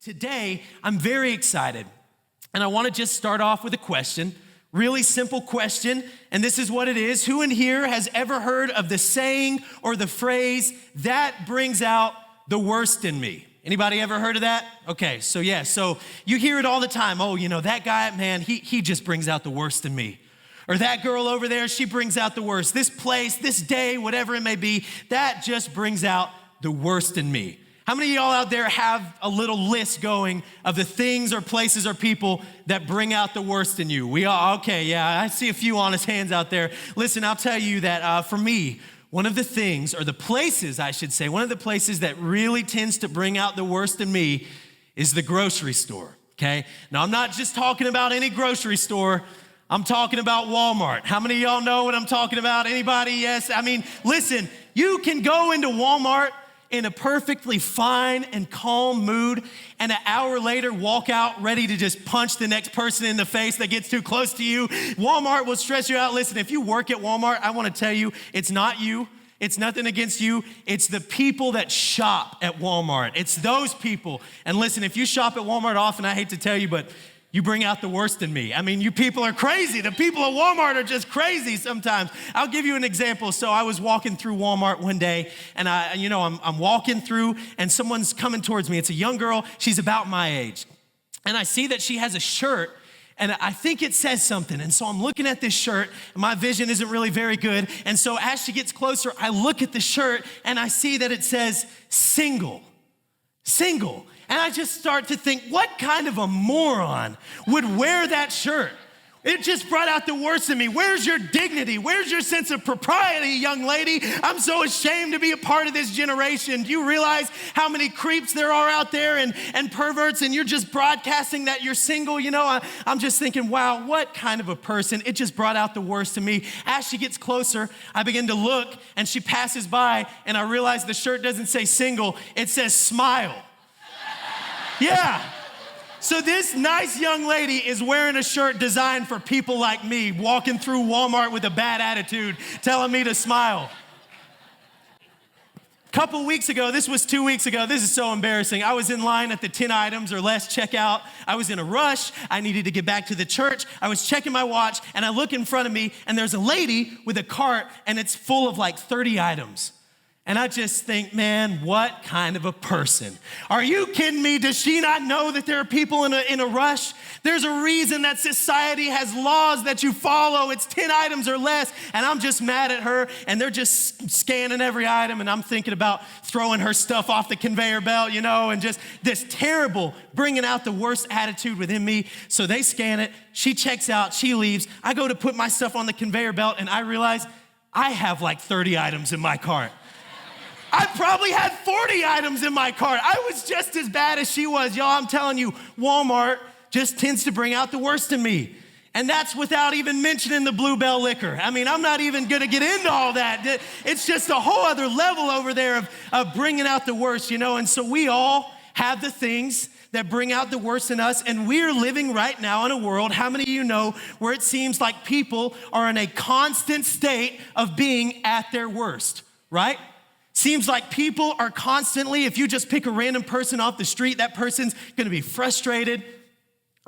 Today, I'm very excited, and I want to just start off with a question, really simple question, and this is what it is. Who in here has ever heard of the saying or the phrase, that brings out the worst in me? Anybody ever heard of that? Okay, so you hear it all the time. Oh, that guy, man, he just brings out the worst in me. Or that girl over there, she brings out the worst. This place, this day, whatever it may be, that just brings out the worst in me. How many of y'all out there have a little list going of the things or places or people that bring out the worst in you? We all, okay, yeah, I see a few honest hands out there. Listen, I'll tell you that for me, one of the things, or the places I should say, one of the places that really tends to bring out the worst in me is the grocery store, okay? Now, I'm not just talking about any grocery store. I'm talking about Walmart. How many of y'all know what I'm talking about? Anybody? Yes. I mean, listen, you can go into Walmart in a perfectly fine and calm mood, and an hour later walk out ready to just punch the next person in the face that gets too close to you. Walmart will stress you out. Listen, if you work at Walmart, I want to tell you, it's not you. It's nothing against you. It's the people that shop at Walmart. It's those people. And listen, if you shop at Walmart often, I hate to tell you, but you bring out the worst in me. I mean, you people are crazy. The people at Walmart are just crazy sometimes. I'll give you an example. So I was walking through Walmart one day, and I'm walking through, and someone's coming towards me. It's a young girl. She's about my age. And I see that she has a shirt, and I think it says something. And so I'm looking at this shirt, and my vision isn't really very good. And so as she gets closer, I look at the shirt, and I see that it says single. And I just start to think, what kind of a moron would wear that shirt? It just brought out the worst in me. Where's your dignity? Where's your sense of propriety, young lady? I'm so ashamed to be a part of this generation. Do you realize how many creeps there are out there and perverts, and you're just broadcasting that you're single? I'm just thinking, wow, what kind of a person? It just brought out the worst in me. As she gets closer, I begin to look, and she passes by, and I realize the shirt doesn't say single, it says smile. Yeah. So this nice young lady is wearing a shirt designed for people like me, walking through Walmart with a bad attitude, telling me to smile. Couple weeks ago, this was 2 weeks ago, this is so embarrassing. I was in line at the 10 items or less checkout. I was in a rush. I needed to get back to the church. I was checking my watch, and I look in front of me, and there's a lady with a cart, and it's full of like 30 items. And I just think, man, what kind of a person? Are you kidding me? Does she not know that there are people in a rush? There's a reason that society has laws that you follow. It's 10 items or less, and I'm just mad at her, and they're just scanning every item, and I'm thinking about throwing her stuff off the conveyor belt, and just this terrible, bringing out the worst attitude within me. So they scan it, she checks out, she leaves. I go to put my stuff on the conveyor belt, and I realize I have like 30 items in my cart. I probably had 40 items in my cart. I was just as bad as she was. Y'all, I'm telling you, Walmart just tends to bring out the worst in me. And that's without even mentioning the Blue Bell liquor. I mean, I'm not even gonna get into all that. It's just a whole other level over there of bringing out the worst, And so we all have the things that bring out the worst in us. And we're living right now in a world, how many of you know, where it seems like people are in a constant state of being at their worst, right? Seems like people are constantly, if you just pick a random person off the street, that person's gonna be frustrated,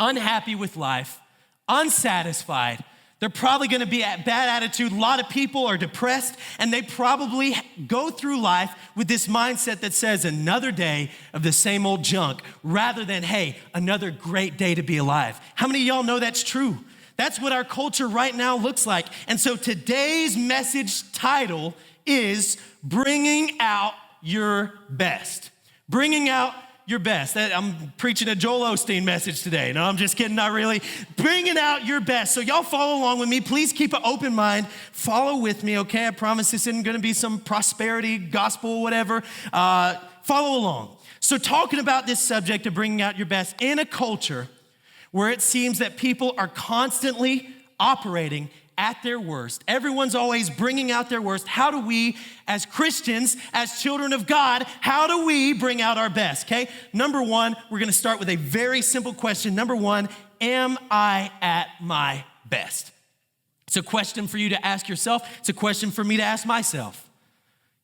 unhappy with life, unsatisfied. They're probably gonna be at bad attitude. A lot of people are depressed, and they probably go through life with this mindset that says another day of the same old junk, rather than, hey, another great day to be alive. How many of y'all know that's true? That's what our culture right now looks like. And so today's message title is bringing out your best. Bringing out your best. I'm preaching a Joel Osteen message today. No, I'm just kidding, not really. Bringing out your best. So y'all follow along with me. Please keep an open mind. Follow with me, okay? I promise this isn't gonna be some prosperity gospel, whatever. Follow along. So talking about this subject of bringing out your best in a culture where it seems that people are constantly operating at their worst. Everyone's always bringing out their worst. How do we, as Christians, as children of God, how do we bring out our best, okay? Number one, we're gonna start with a very simple question. Number one, am I at my best? It's a question for you to ask yourself. It's a question for me to ask myself.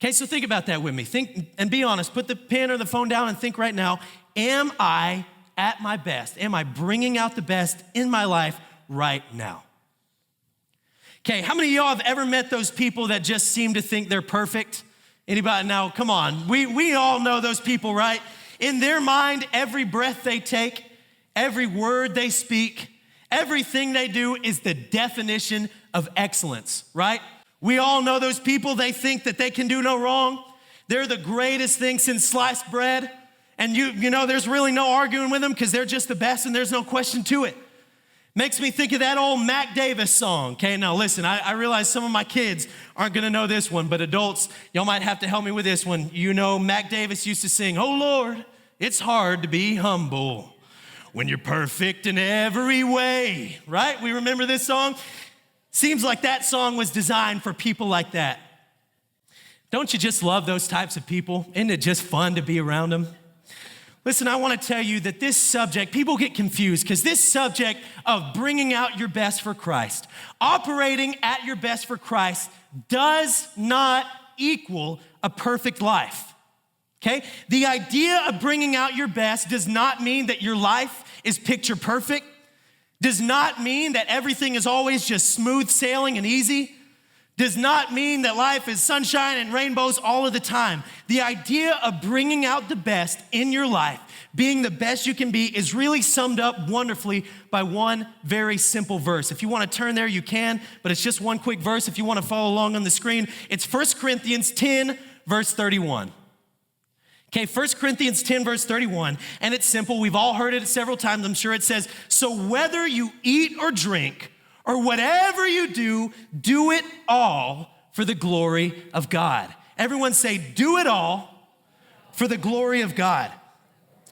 Okay, so think about that with me. Think and be honest. Put the pen or the phone down and think right now. am I at my best? Am I bringing out the best in my life right now? Okay, how many of y'all have ever met those people that just seem to think they're perfect? Anybody? Now, come on. We all know those people, right? In their mind, every breath they take, every word they speak, everything they do is the definition of excellence, right? We all know those people. They think that they can do no wrong. They're the greatest thing since sliced bread. And you know, there's really no arguing with them because they're just the best and there's no question to it. Makes me think of that old Mac Davis song. Okay, now listen, I realize some of my kids aren't gonna know this one, but adults, y'all might have to help me with this one. You know, Mac Davis used to sing, "Oh Lord, it's hard to be humble when you're perfect in every way," right? We remember this song? Seems like that song was designed for people like that. Don't you just love those types of people? Isn't it just fun to be around them? Listen, I want to tell you that this subject, people get confused because this subject of bringing out your best for Christ, operating at your best for Christ, does not equal a perfect life, okay? The idea of bringing out your best does not mean that your life is picture perfect, does not mean that everything is always just smooth sailing and easy, does not mean that life is sunshine and rainbows all of the time. The idea of bringing out the best in your life, being the best you can be, is really summed up wonderfully by one very simple verse. If you want to turn there, you can, but it's just one quick verse. If you want to follow along on the screen, it's 1 Corinthians 10, verse 31. Okay, 1 Corinthians 10, verse 31, and it's simple. We've all heard it several times, I'm sure. It says, "So whether you eat or drink, or whatever you do, do it all for the glory of God." Everyone say, do it all for the glory of God.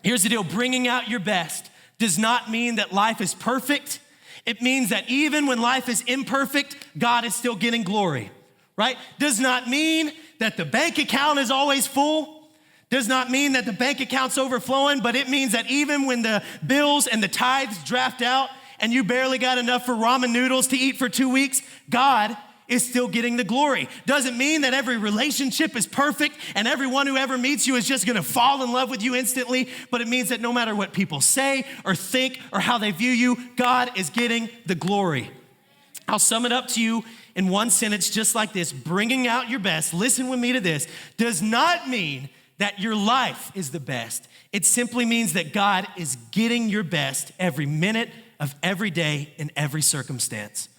Here's the deal. Bringing out your best does not mean that life is perfect. It means that even when life is imperfect, God is still getting glory, right? Does not mean that the bank account is always full. Does not mean that the bank account's overflowing, but it means that even when the bills and the tithes draft out, and you barely got enough for ramen noodles to eat for 2 weeks, God is still getting the glory. Doesn't mean that every relationship is perfect and everyone who ever meets you is just gonna fall in love with you instantly, but it means that no matter what people say or think or how they view you, God is getting the glory. I'll sum it up to you in one sentence just like this. Bringing out your best, listen with me to this, does not mean that your life is the best. It simply means that God is getting your best every minute of every day in every circumstance.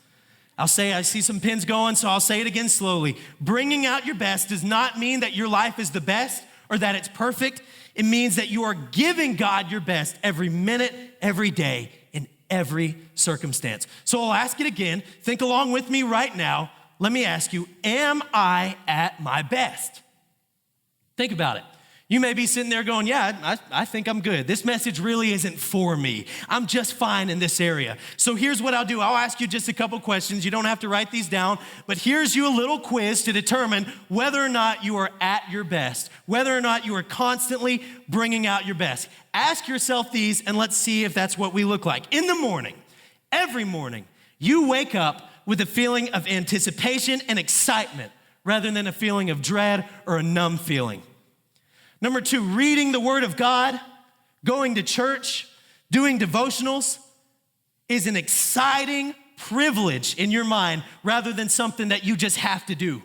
I see some pins going, so I'll say it again slowly. Bringing out your best does not mean that your life is the best or that it's perfect. It means that you are giving God your best every minute, every day, in every circumstance. So I'll ask it again. Think along with me right now. Let me ask you, am I at my best? Think about it. You may be sitting there going, yeah, I think I'm good. This message really isn't for me. I'm just fine in this area. So here's what I'll do. I'll ask you just a couple questions. You don't have to write these down, but here's you a little quiz to determine whether or not you are at your best, whether or not you are constantly bringing out your best. Ask yourself these and let's see if that's what we look like. In the morning, every morning, you wake up with a feeling of anticipation and excitement rather than a feeling of dread or a numb feeling. Number 2, reading the Word of God, going to church, doing devotionals is an exciting privilege in your mind rather than something that you just have to do.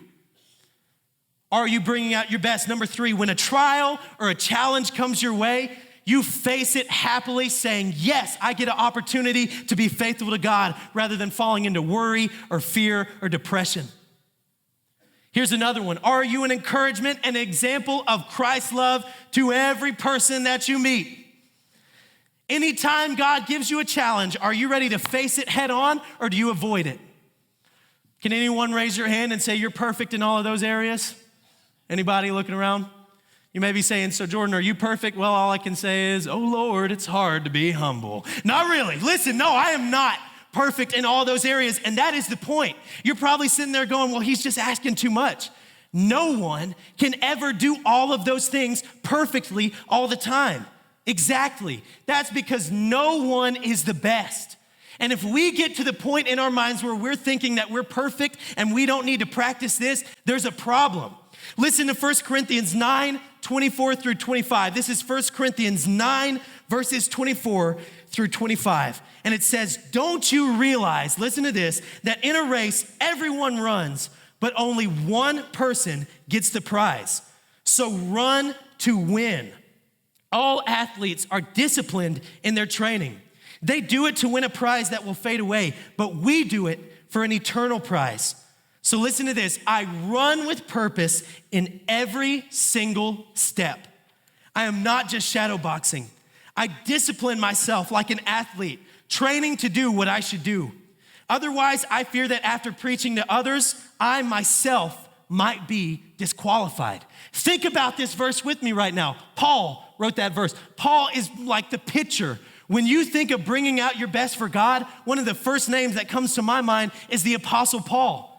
Are you bringing out your best? Number 3, when a trial or a challenge comes your way, you face it happily saying, yes, I get an opportunity to be faithful to God rather than falling into worry or fear or depression. Here's another one. Are you an encouragement, an example of Christ's love to every person that you meet? Anytime God gives you a challenge, are you ready to face it head on or do you avoid it? Can anyone raise your hand and say you're perfect in all of those areas? Anybody looking around? You may be saying, so Jordan, are you perfect? Well, all I can say is, oh Lord, it's hard to be humble. Not really. Listen, no, I am not perfect in all those areas, and that is the point. You're probably sitting there going, well, he's just asking too much. No one can ever do all of those things perfectly all the time. Exactly. That's because no one is the best. And if we get to the point in our minds where we're thinking that we're perfect and we don't need to practice this, there's a problem. Listen to 1 Corinthians 9, 24 through 25. This is 1 Corinthians 9, verses 24 through 25. And it says, don't you realize, listen to this, that in a race, everyone runs, but only one person gets the prize. So run to win. All athletes are disciplined in their training. They do it to win a prize that will fade away, but we do it for an eternal prize. So listen to this. I run with purpose in every single step. I am not just shadow boxing. I discipline myself like an athlete, training to do what I should do. Otherwise, I fear that after preaching to others, I myself might be disqualified. Think about this verse with me right now. Paul wrote that verse. Paul is like the picture. When you think of bringing out your best for God, one of the first names that comes to my mind is the Apostle Paul.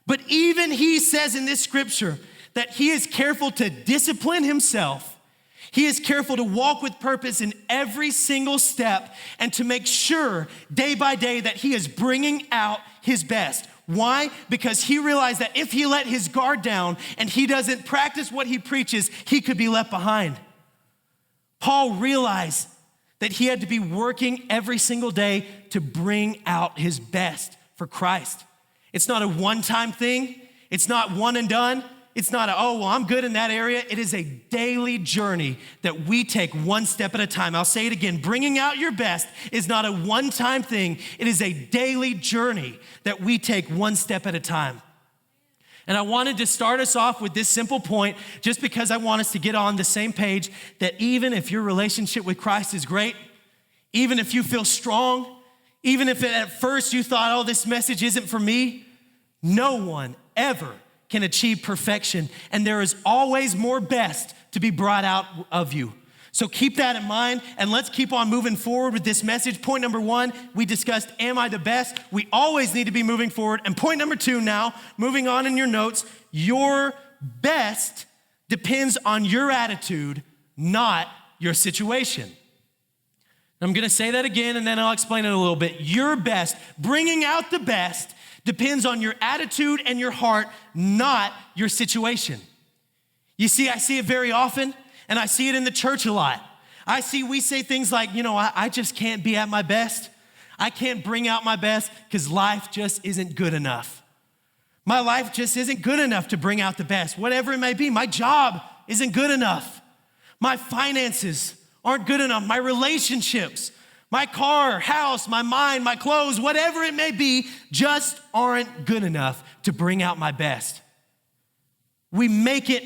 But even he says in this scripture that he is careful to discipline himself. He is careful to walk with purpose in every single step and to make sure day by day that he is bringing out his best. Why? Because he realized that if he let his guard down and he doesn't practice what he preaches, he could be left behind. Paul realized that he had to be working every single day to bring out his best for Christ. It's not a one-time thing. It's not one and done. It's not I'm good in that area. It is a daily journey that we take one step at a time. I'll say it again. Bringing out your best is not a one-time thing. It is a daily journey that we take one step at a time. And I wanted to start us off with this simple point just because I want us to get on the same page that even if your relationship with Christ is great, even if you feel strong, even if at first you thought, this message isn't for me, no one ever can achieve perfection. And there is always more best to be brought out of you. So keep that in mind, and let's keep on moving forward with this message. Point number 1, we discussed, am I the best? We always need to be moving forward. And point number 2 now, moving on in your notes, your best depends on your attitude, not your situation. I'm gonna say that again, and then I'll explain it a little bit. Your best, bringing out the best, depends on your attitude and your heart, not your situation. You see, I see it very often, and I see it in the church a lot. We say things like, I just can't be at my best. I can't bring out my best because life just isn't good enough. My life just isn't good enough to bring out the best, whatever it may be. My job isn't good enough. My finances aren't good enough. My relationships, my car, house, my mind, my clothes, whatever it may be, just aren't good enough to bring out my best. We make it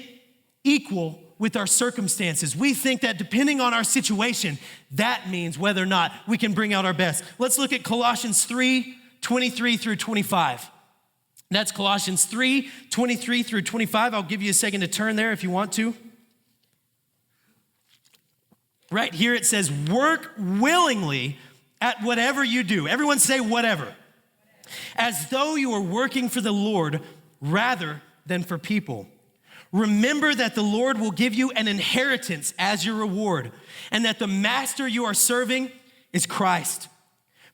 equal with our circumstances. We think that depending on our situation, that means whether or not we can bring out our best. Let's look at Colossians 3:23 through 25. That's Colossians 3:23 through 25. I'll give you a second to turn there if you want to. Right here it says, work willingly at whatever you do. Everyone say whatever. As though you were working for the Lord rather than for people. Remember that the Lord will give you an inheritance as your reward, and that the master you are serving is Christ.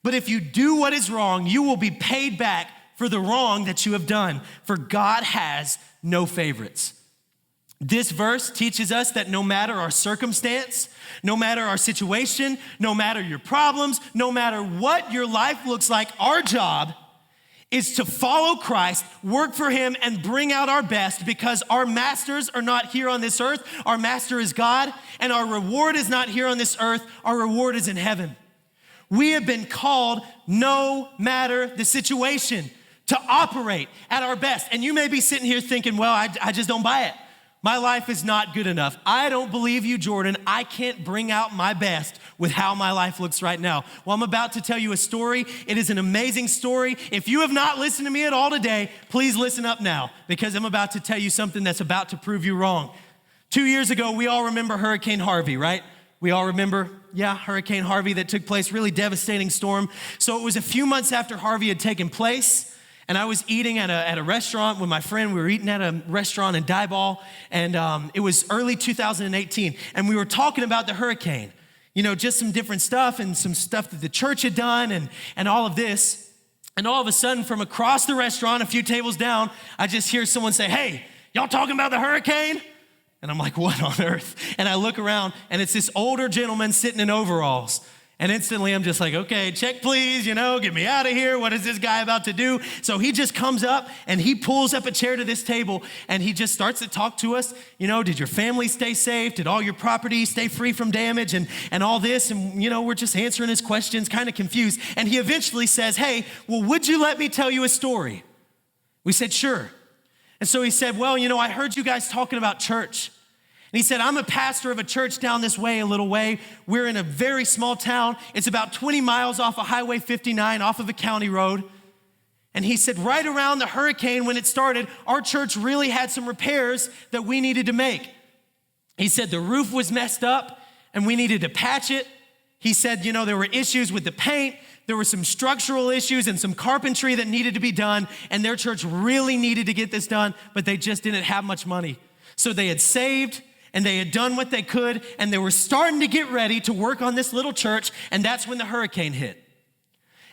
But if you do what is wrong, you will be paid back for the wrong that you have done, for God has no favorites. This verse teaches us that no matter our circumstance, no matter our situation, no matter your problems, no matter what your life looks like, our job is to follow Christ, work for him, and bring out our best, because our masters are not here on this earth. Our master is God, and our reward is not here on this earth. Our reward is in heaven. We have been called, no matter the situation, to operate at our best. And you may be sitting here thinking, I just don't buy it. My life is not good enough. I don't believe you, Jordan. I can't bring out my best with how my life looks right now. Well, I'm about to tell you a story. It is an amazing story. If you have not listened to me at all today, please listen up now, because I'm about to tell you something that's about to prove you wrong. 2 years ago, we all remember Hurricane Harvey, right? We all remember, Hurricane Harvey that took place, really devastating storm. So it was a few months after Harvey had taken place. And I was eating at a restaurant with my friend. We were eating at a restaurant in Diboll, and it was early 2018. And we were talking about the hurricane, just some different stuff and some stuff that the church had done and all of this. And all of a sudden, from across the restaurant, a few tables down, I just hear someone say, "Hey, y'all talking about the hurricane?" And I'm like, what on earth? And I look around, and it's this older gentleman sitting in overalls. And instantly I'm just like, okay, check please, get me out of here. What is this guy about to do? So he just comes up and he pulls up a chair to this table and he just starts to talk to us. Did your family stay safe? Did all your property stay free from damage and all this? And, we're just answering his questions, kind of confused. And he eventually says, hey, well, would you let me tell you a story? We said, sure. And so he said, well, I heard you guys talking about church. And he said, I'm a pastor of a church down this way, a little way. We're in a very small town. It's about 20 miles off of Highway 59, off of a county road. And he said, right around the hurricane when it started, our church really had some repairs that we needed to make. He said the roof was messed up and we needed to patch it. He said, there were issues with the paint. There were some structural issues and some carpentry that needed to be done. And their church really needed to get this done, but they just didn't have much money. So they had saved and they had done what they could, and they were starting to get ready to work on this little church, and that's when the hurricane hit.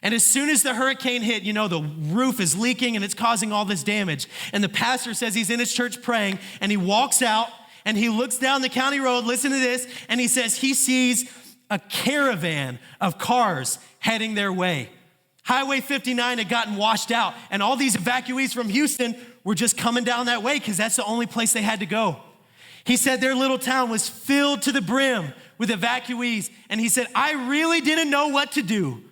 And as soon as the hurricane hit, the roof is leaking and it's causing all this damage. And the pastor says he's in his church praying, and he walks out and he looks down the county road, listen to this, and he says he sees a caravan of cars heading their way. Highway 59 had gotten washed out, and all these evacuees from Houston were just coming down that way because that's the only place they had to go. He said their little town was filled to the brim with evacuees. And he said, I really didn't know what to do,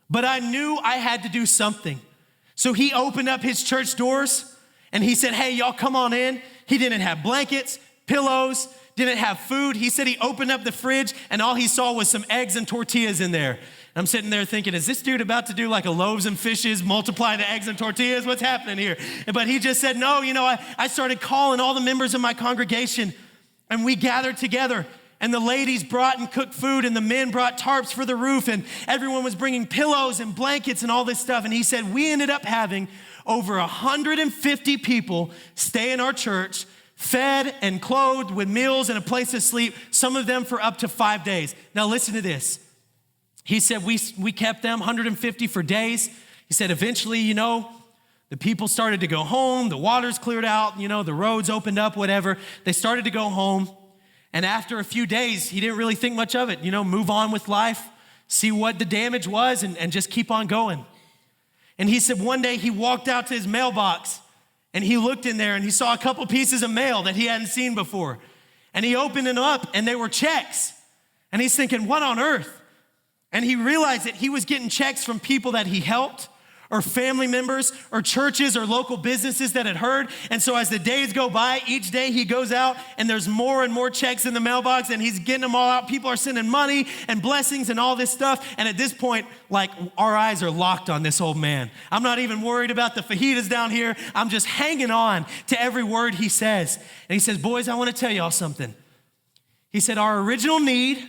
but I knew I had to do something. So he opened up his church doors and he said, hey, y'all come on in. He didn't have blankets, pillows, didn't have food. He said he opened up the fridge and all he saw was some eggs and tortillas in there. And I'm sitting there thinking, is this dude about to do like a loaves and fishes, multiply the eggs and tortillas? What's happening here? But he just said, no, I started calling all the members of my congregation and we gathered together. And the ladies brought and cooked food and the men brought tarps for the roof and everyone was bringing pillows and blankets and all this stuff. And he said, we ended up having over 150 people stay in our church, fed and clothed with meals and a place to sleep, some of them for up to 5 days. Now listen to this. He said we kept them 150 for days. He said eventually, the people started to go home, the waters cleared out, the roads opened up, whatever. They started to go home. And after a few days, he didn't really think much of it, move on with life, see what the damage was and just keep on going. And he said one day he walked out to his mailbox and he looked in there and he saw a couple pieces of mail that he hadn't seen before. And he opened them up and they were checks. And he's thinking, what on earth? And he realized that he was getting checks from people that he helped or family members or churches or local businesses that had heard. And so as the days go by, each day he goes out and there's more and more checks in the mailbox and he's getting them all out. People are sending money and blessings and all this stuff. And at this point, our eyes are locked on this old man. I'm not even worried about the fajitas down here. I'm just hanging on to every word he says. And he says, boys, I want to tell y'all something. He said, our original need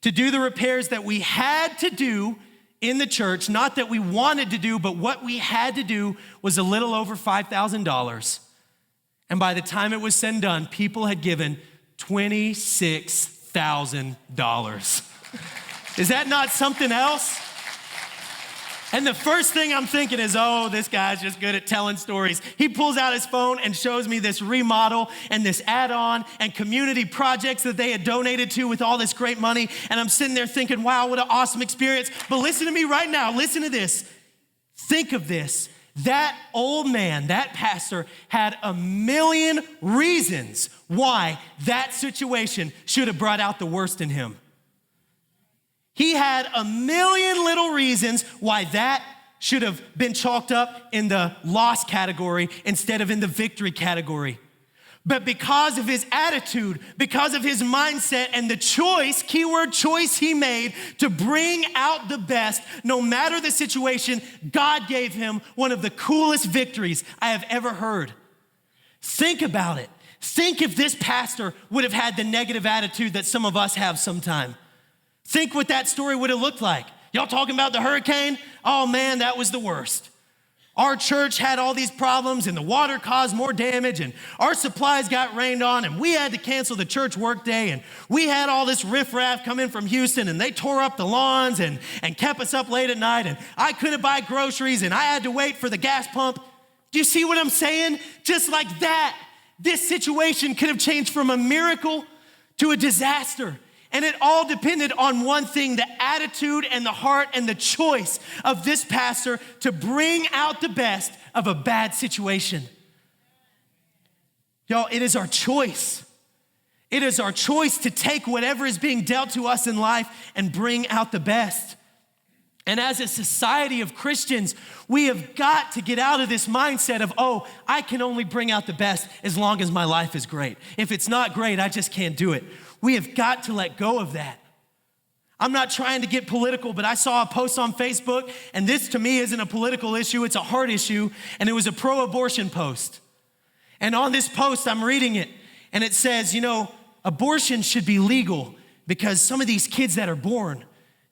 to do the repairs that we had to do in the church, not that we wanted to do, but what we had to do was a little over $5,000. And by the time it was said and done, people had given $26,000. Is that not something else? And the first thing I'm thinking is, oh, this guy's just good at telling stories. He pulls out his phone and shows me this remodel and this add-on and community projects that they had donated to with all this great money. And I'm sitting there thinking, wow, what an awesome experience. But listen to me right now. Listen to this. Think of this. That old man, that pastor, had a million reasons why that situation should have brought out the worst in him. He had a million little reasons why that should have been chalked up in the loss category instead of in the victory category. But because of his attitude, because of his mindset and the choice, keyword choice he made to bring out the best, no matter the situation, God gave him one of the coolest victories I have ever heard. Think about it. Think if this pastor would have had the negative attitude that some of us have sometime. Think what that story would have looked like. Y'all talking about the hurricane? Oh man, that was the worst. Our church had all these problems and the water caused more damage and our supplies got rained on and we had to cancel the church workday and we had all this riffraff come in from Houston and they tore up the lawns and kept us up late at night and I couldn't buy groceries and I had to wait for the gas pump. Do you see what I'm saying? Just like that. This situation could have changed from a miracle to a disaster. And it all depended on one thing, the attitude and the heart and the choice of this pastor to bring out the best of a bad situation. Y'all, it is our choice. It is our choice to take whatever is being dealt to us in life and bring out the best. And as a society of Christians, we have got to get out of this mindset of, oh, I can only bring out the best as long as my life is great. If it's not great, I just can't do it. We have got to let go of that. I'm not trying to get political, but I saw a post on Facebook, and this to me isn't a political issue, it's a heart issue, and it was a pro-abortion post. And on this post, I'm reading it, and it says, abortion should be legal because some of these kids that are born,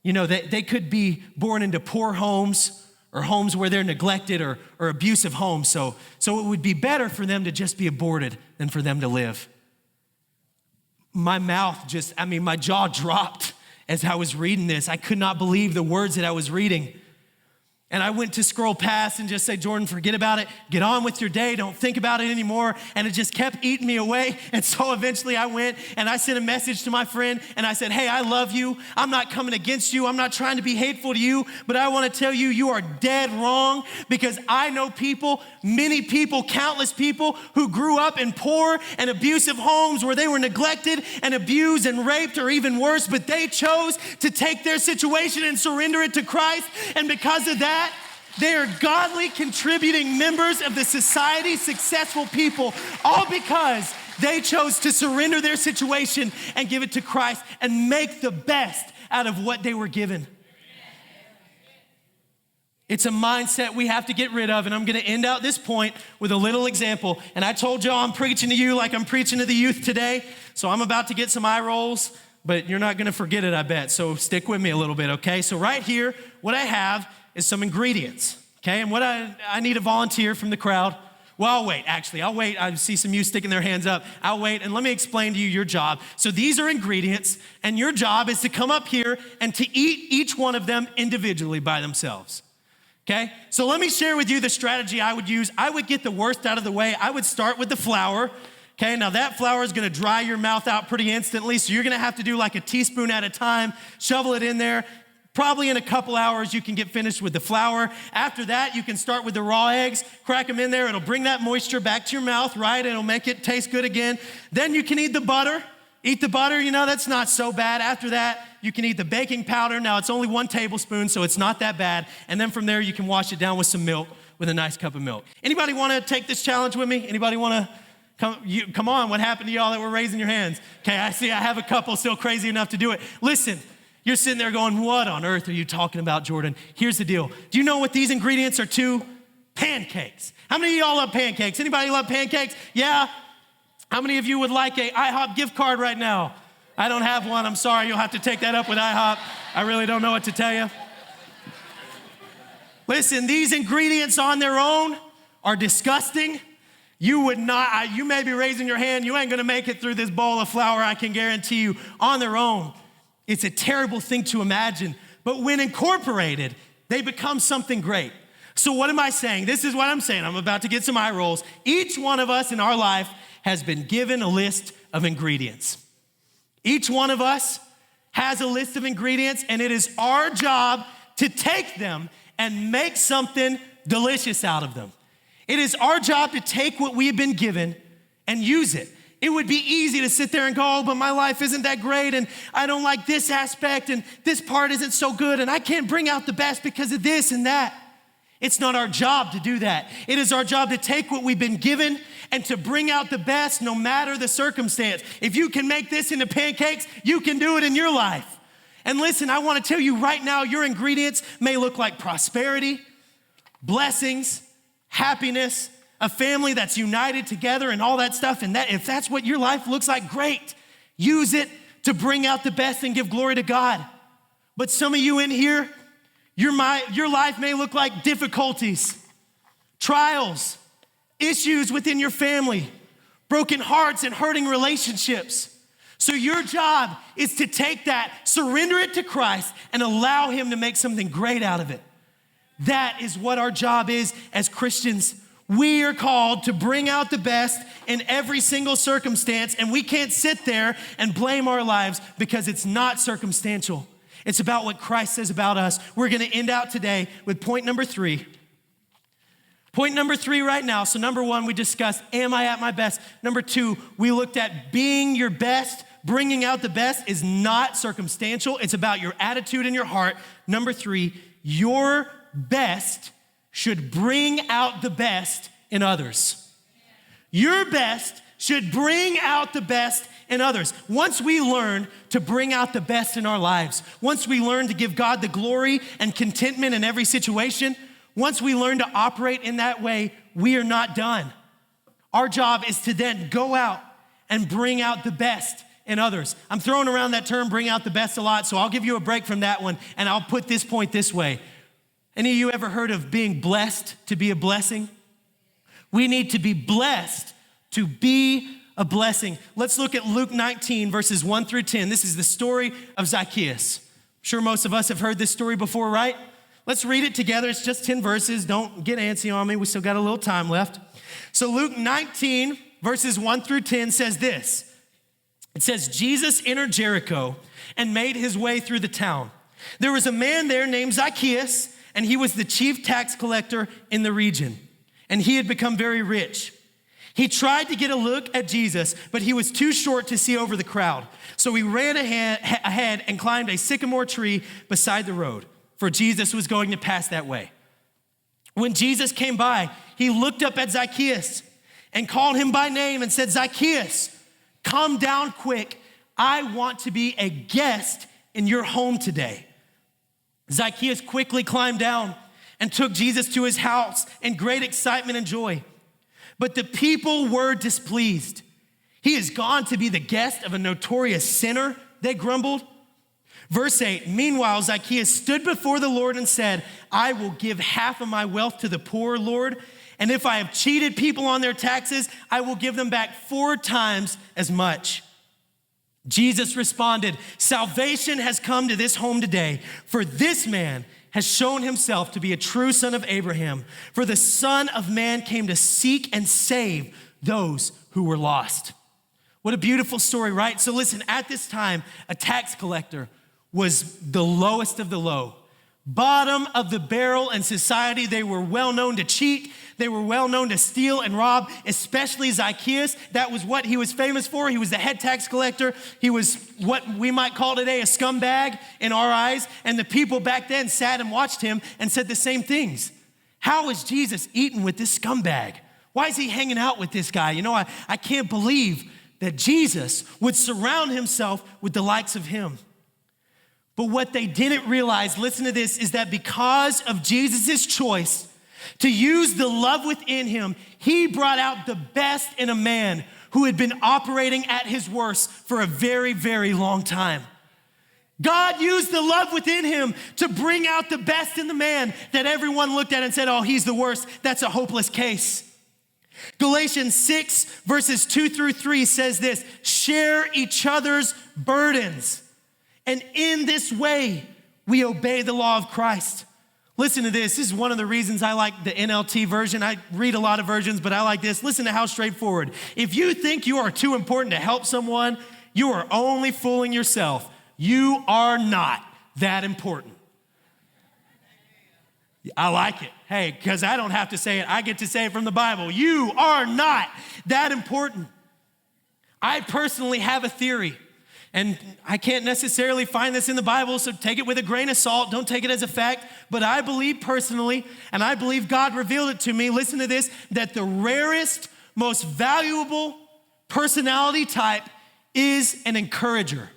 they could be born into poor homes or homes where they're neglected or abusive homes. So it would be better for them to just be aborted than for them to live. My jaw dropped as I was reading this. I could not believe the words that I was reading. And I went to scroll past and just say, Jordan, forget about it. Get on with your day. Don't think about it anymore. And it just kept eating me away. And so eventually I went and I sent a message to my friend and I said, hey, I love you. I'm not coming against you. I'm not trying to be hateful to you, but I want to tell you, you are dead wrong because I know people, many people, countless people who grew up in poor and abusive homes where they were neglected and abused and raped or even worse, but they chose to take their situation and surrender it to Christ. And because of that, they are godly, contributing members of the society, successful people, all because they chose to surrender their situation and give it to Christ and make the best out of what they were given. It's a mindset we have to get rid of, and I'm gonna end out this point with a little example. And I told y'all I'm preaching to you like I'm preaching to the youth today, so I'm about to get some eye rolls, but you're not gonna forget it, I bet, so stick with me a little bit, okay? So right here, what I have is some ingredients, okay? And what I need a volunteer from the crowd. Well, I'll wait. I see some youth sticking their hands up. I'll wait, and let me explain to you your job. So these are ingredients, and your job is to come up here and to eat each one of them individually by themselves, okay? So let me share with you the strategy I would use. I would get the worst out of the way. I would start with the flour, okay? Now that flour is gonna dry your mouth out pretty instantly, so you're gonna have to do like a teaspoon at a time, shovel it in there. Probably in a couple hours, you can get finished with the flour. After that, you can start with the raw eggs, crack them in there. It'll bring that moisture back to your mouth, right? It'll make it taste good again. Then you can eat the butter. Eat the butter, that's not so bad. After that, you can eat the baking powder. Now, it's only 1 tablespoon, so it's not that bad. And then from there, you can wash it down with some milk, with a nice cup of milk. Anybody wanna take this challenge with me? Anybody wanna come on, what happened to y'all that were raising your hands? Okay, I see I have a couple still crazy enough to do it. Listen. You're sitting there going, what on earth are you talking about, Jordan? Here's the deal. Do you know what these ingredients are to? Pancakes. How many of y'all love pancakes? Anybody love pancakes? Yeah? How many of you would like a IHOP gift card right now? I don't have one. I'm sorry. You'll have to take that up with IHOP. I really don't know what to tell you. Listen, these ingredients on their own are disgusting. You may be raising your hand. You ain't going to make it through this bowl of flour, I can guarantee you, on their own. It's a terrible thing to imagine, but when incorporated, they become something great. So what am I saying? This is what I'm saying. I'm about to get some eye rolls. Each one of us in our life has been given a list of ingredients. Each one of us has a list of ingredients, and it is our job to take them and make something delicious out of them. It is our job to take what we have been given and use it. It would be easy to sit there and go, oh, but my life isn't that great, and I don't like this aspect, and this part isn't so good, and I can't bring out the best because of this and that. It's not our job to do that. It is our job to take what we've been given and to bring out the best no matter the circumstance. If you can make this into pancakes, you can do it in your life. And listen, I want to tell you right now, your ingredients may look like prosperity, blessings, happiness, a family that's united together and all that stuff. And that, if that's what your life looks like, great. Use it to bring out the best and give glory to God. But some of you in here, your life may look like difficulties, trials, issues within your family, broken hearts and hurting relationships. So your job is to take that, surrender it to Christ, and allow Him to make something great out of it. That is what our job is as Christians. we are called to bring out the best in every single circumstance, and we can't sit there and blame our lives because it's not circumstantial. It's about what Christ says about us. We're gonna end out today with point number 3. Point number 3 right now. So number 1, we discussed, am I at my best? Number 2, we looked at being your best. Bringing out the best is not circumstantial. It's about your attitude and your heart. Number 3, your best should bring out the best in others. Your best should bring out the best in others. Once we learn to bring out the best in our lives, once we learn to give God the glory and contentment in every situation, once we learn to operate in that way, we are not done. Our job is to then go out and bring out the best in others. I'm throwing around that term, bring out the best, a lot, so I'll give you a break from that one, and I'll put this point this way. Any of you ever heard of being blessed to be a blessing? We need to be blessed to be a blessing. Let's look at Luke 19, verses 1 through 10. This is the story of Zacchaeus. I'm sure most of us have heard this story before, right? Let's read it together. It's just 10 verses. Don't get antsy on me. We still got a little time left. So Luke 19, verses 1 through 10 says this. It says, Jesus entered Jericho and made his way through the town. There was a man there named Zacchaeus, and he was the chief tax collector in the region, and he had become very rich. He tried to get a look at Jesus, but he was too short to see over the crowd. So he ran ahead and climbed a sycamore tree beside the road, for Jesus was going to pass that way. When Jesus came by, he looked up at Zacchaeus and called him by name and said, Zacchaeus, come down quick. I want to be a guest in your home today. Zacchaeus quickly climbed down and took Jesus to his house in great excitement and joy. But the people were displeased. He has gone to be the guest of a notorious sinner, they grumbled. Verse 8, meanwhile, Zacchaeus stood before the Lord and said, I will give half of my wealth to the poor, Lord. And if I have cheated people on their taxes, I will give them back 4 times as much. Jesus responded, salvation has come to this home today, for this man has shown himself to be a true son of Abraham. For the Son of Man came to seek and save those who were lost. What a beautiful story, right? So listen, at this time, a tax collector was the lowest of the low. Bottom of the barrel in society. They were well known to cheat. They were well known to steal and rob, especially Zacchaeus. That was what he was famous for. He was the head tax collector. He was what we might call today a scumbag in our eyes. And the people back then sat and watched him and said the same things. How is Jesus eating with this scumbag? Why is he hanging out with this guy? You know, I can't believe that Jesus would surround himself with the likes of him. But what they didn't realize, listen to this, is that because of Jesus' choice to use the love within him, he brought out the best in a man who had been operating at his worst for a very, very long time. God used the love within him to bring out the best in the man that everyone looked at and said, oh, he's the worst. That's a hopeless case. Galatians 6 verses 2 through 3 says this, share each other's burdens. And in this way, we obey the law of Christ. Listen to this. This is one of the reasons I like the NLT version. I read a lot of versions, but I like this. Listen to how straightforward. If you think you are too important to help someone, you are only fooling yourself. You are not that important. I like it. Hey, because I don't have to say it. I get to say it from the Bible. You are not that important. I personally have a theory. And I can't necessarily find this in the Bible, so take it with a grain of salt. Don't take it as a fact. But I believe personally, and I believe God revealed it to me, listen to this, that the rarest, most valuable personality type is an encourager.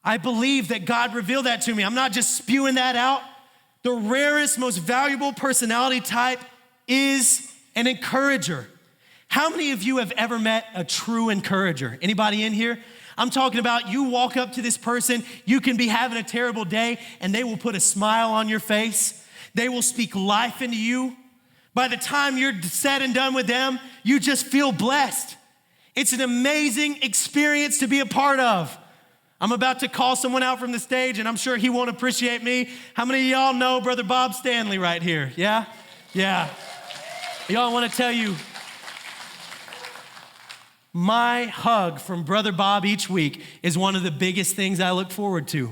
I believe that God revealed that to me. I'm not just spewing that out. The rarest, most valuable personality type is an encourager. How many of you have ever met a true encourager? Anybody in here? I'm talking about you walk up to this person, you can be having a terrible day, and they will put a smile on your face. They will speak life into you. By the time you're said and done with them, you just feel blessed. It's an amazing experience to be a part of. I'm about to call someone out from the stage, and I'm sure he won't appreciate me. How many of y'all know Brother Bob Stanley right here? Yeah? Yeah. Y'all, I want to tell you, my hug from Brother Bob each week is one of the biggest things I look forward to.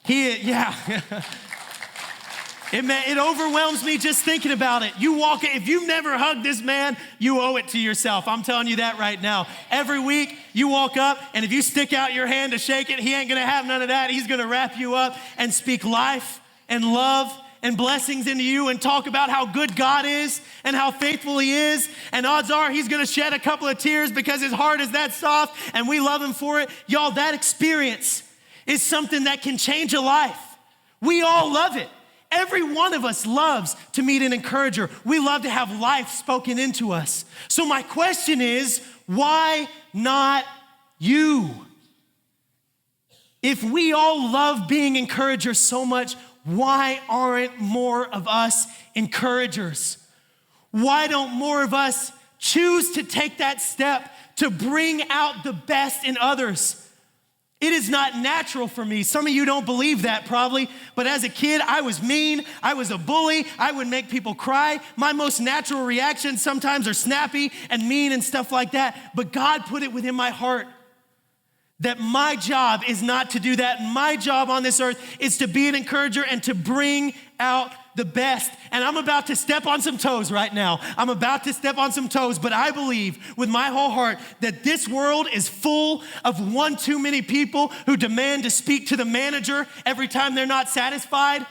It overwhelms me just thinking about it. If you've never hugged this man, you owe it to yourself. I'm telling you that right now. Every week, you walk up, and if you stick out your hand to shake it, he ain't gonna have none of that. He's gonna wrap you up and speak life and love and blessings into you and talk about how good God is and how faithful he is. And odds are he's gonna shed a couple of tears because his heart is that soft and we love him for it. Y'all, that experience is something that can change a life. We all love it. Every one of us loves to meet an encourager. We love to have life spoken into us. So my question is, why not you? If we all love being encouragers so much, why aren't more of us encouragers? Why don't more of us choose to take that step to bring out the best in others? It is not natural for me. Some of you don't believe that probably, but as a kid, I was mean. I was a bully. I would make people cry. My most natural reactions sometimes are snappy and mean and stuff like that, but God put it within my heart that my job is not to do that. My job on this earth is to be an encourager and to bring out the best. And I'm about to step on some toes right now. But I believe with my whole heart that this world is full of one too many people who demand to speak to the manager every time they're not satisfied.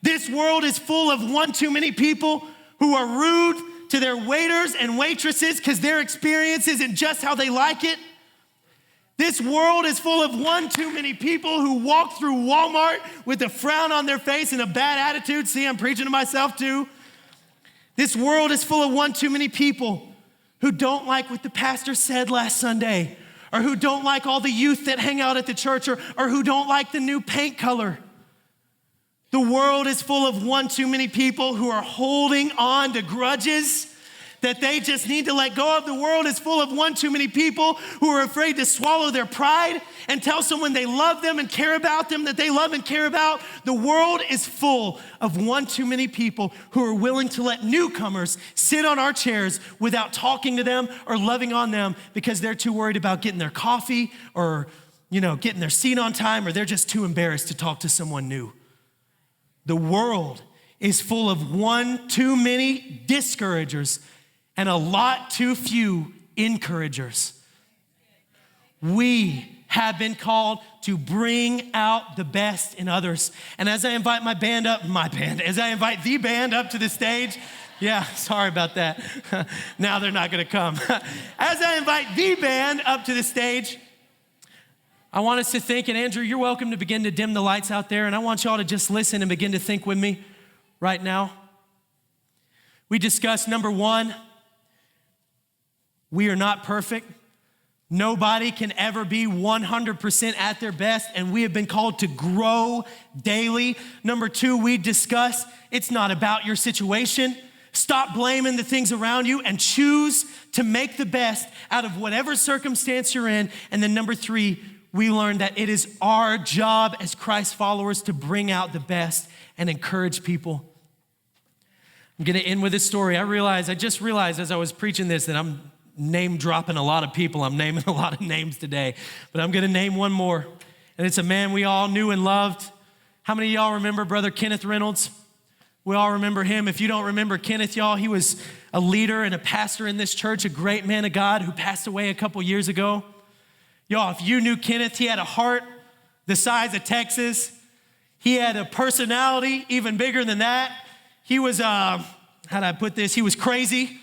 This world is full of one too many people who are rude to their waiters and waitresses because their experience isn't just how they like it. This world is full of one too many people who walk through Walmart with a frown on their face and a bad attitude. See, I'm preaching to myself too. This world is full of one too many people who don't like what the pastor said last Sunday, or who don't like all the youth that hang out at the church, or who don't like the new paint color. The world is full of one too many people who are holding on to grudges that they just need to let go of. The world is full of one too many people who are afraid to swallow their pride and tell someone they love them and care about them that they love and care about. The world is full of one too many people who are willing to let newcomers sit on our chairs without talking to them or loving on them because they're too worried about getting their coffee or, getting their seat on time, or they're just too embarrassed to talk to someone new. The world is full of one too many discouragers and a lot too few encouragers. We have been called to bring out the best in others. And as I invite as I invite the band up to the stage, sorry about that. Now they're not gonna come. As I invite the band up to the stage, I want us to think, and Andrew, you're welcome to begin to dim the lights out there, and I want y'all to just listen and begin to think with me right now. We discussed number one, we are not perfect. Nobody can ever be 100% at their best, and we have been called to grow daily. Number two, we discussed it's not about your situation. Stop blaming the things around you and choose to make the best out of whatever circumstance you're in. And then number three, we learned that it is our job as Christ followers to bring out the best and encourage people. I'm gonna end with this story. I just realized as I was preaching this that I'm name dropping a lot of people. I'm naming a lot of names today, but I'm gonna name one more. And it's a man we all knew and loved. How many of y'all remember Brother Kenneth Reynolds? We all remember him. If you don't remember Kenneth, y'all, he was a leader and a pastor in this church, a great man of God who passed away a couple years ago. Y'all, if you knew Kenneth, he had a heart the size of Texas. He had a personality even bigger than that. He was, he was crazy.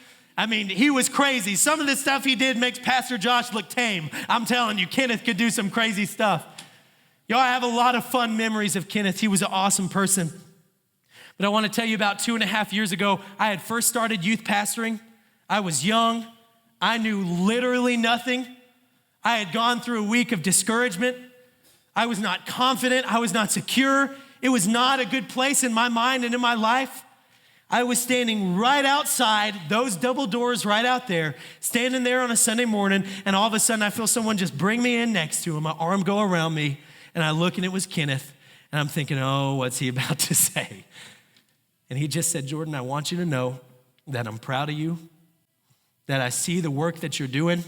He was crazy. Some of the stuff he did makes Pastor Josh look tame. I'm telling you, Kenneth could do some crazy stuff. Y'all, I have a lot of fun memories of Kenneth. He was an awesome person. But I want to tell you about 2.5 years ago, I had first started youth pastoring. I was young. I knew literally nothing. I had gone through a week of discouragement. I was not confident. I was not secure. It was not a good place in my mind and in my life. I was standing right outside those double doors right out there, standing there on a Sunday morning, and all of a sudden I feel someone just bring me in next to him, my arm go around me, and I look and it was Kenneth, and I'm thinking, oh, what's he about to say? And he just said, Jordan, I want you to know that I'm proud of you, that I see the work that you're doing,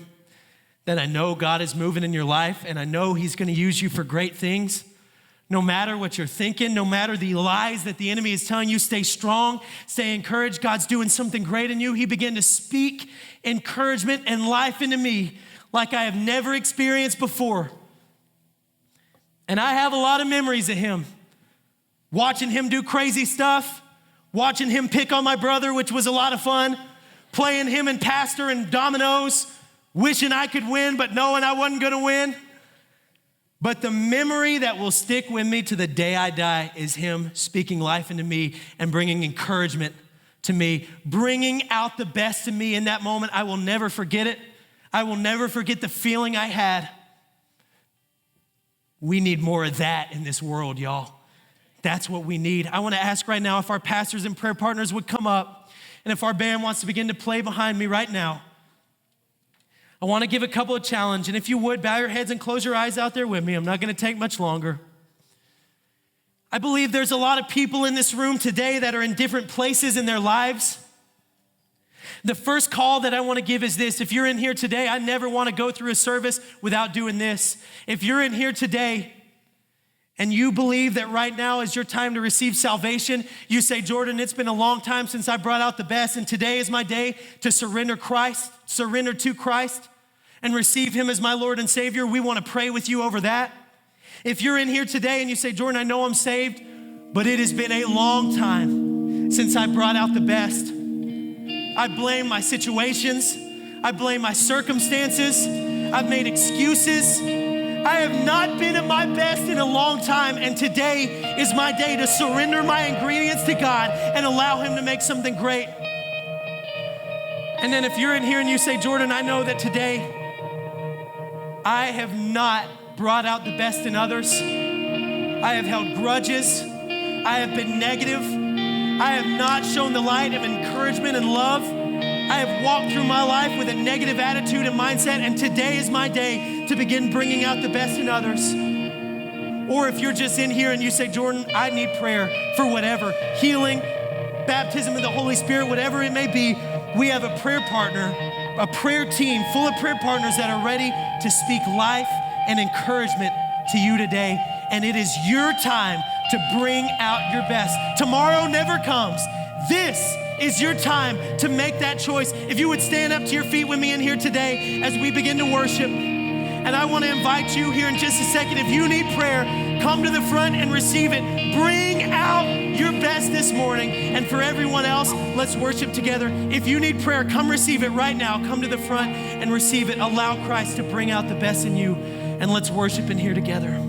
that I know God is moving in your life, and I know he's gonna use you for great things. No matter what you're thinking, no matter the lies that the enemy is telling you, stay strong, stay encouraged. God's doing something great in you. He began to speak encouragement and life into me like I have never experienced before. And I have a lot of memories of him. Watching him do crazy stuff, watching him pick on my brother, which was a lot of fun, playing him and pastor and dominoes, wishing I could win, but knowing I wasn't gonna win. But the memory that will stick with me to the day I die is him speaking life into me and bringing encouragement to me, bringing out the best in me in that moment. I will never forget it. I will never forget the feeling I had. We need more of that in this world, y'all. That's what we need. I want to ask right now if our pastors and prayer partners would come up, and if our band wants to begin to play behind me right now. I want to give a couple of challenges, and if you would, bow your heads and close your eyes out there with me. I'm not going to take much longer. I believe there's a lot of people in this room today that are in different places in their lives. The first call that I want to give is this. If you're in here today, I never want to go through a service without doing this. If you're in here today and you believe that right now is your time to receive salvation, you say, Jordan, it's been a long time since I brought out the best, and today is my day to surrender to Christ and receive him as my Lord and Savior. We want to pray with you over that. If you're in here today and you say, Jordan, I know I'm saved, but it has been a long time since I brought out the best. I blame my situations. I blame my circumstances. I've made excuses. I have not been at my best in a long time, and today is my day to surrender my ingredients to God and allow him to make something great. And then if you're in here and you say, Jordan, I know that today I have not brought out the best in others. I have held grudges. I have been negative. I have not shown the light of encouragement and love. I have walked through my life with a negative attitude and mindset, and today is my day to begin bringing out the best in others. Or if you're just in here and you say, Jordan, I need prayer for whatever, healing, baptism of the Holy Spirit, whatever it may be, we have a prayer partner, a prayer team full of prayer partners that are ready to speak life and encouragement to you today. And it is your time to bring out your best. Tomorrow never comes. This is your time to make that choice. If you would stand up to your feet with me in here today as we begin to worship. And I want to invite you here in just a second. If you need prayer, come to the front and receive it. Bring out your best this morning. And for everyone else, let's worship together. If you need prayer, come receive it right now. Come to the front and receive it. Allow Christ to bring out the best in you. And let's worship in here together.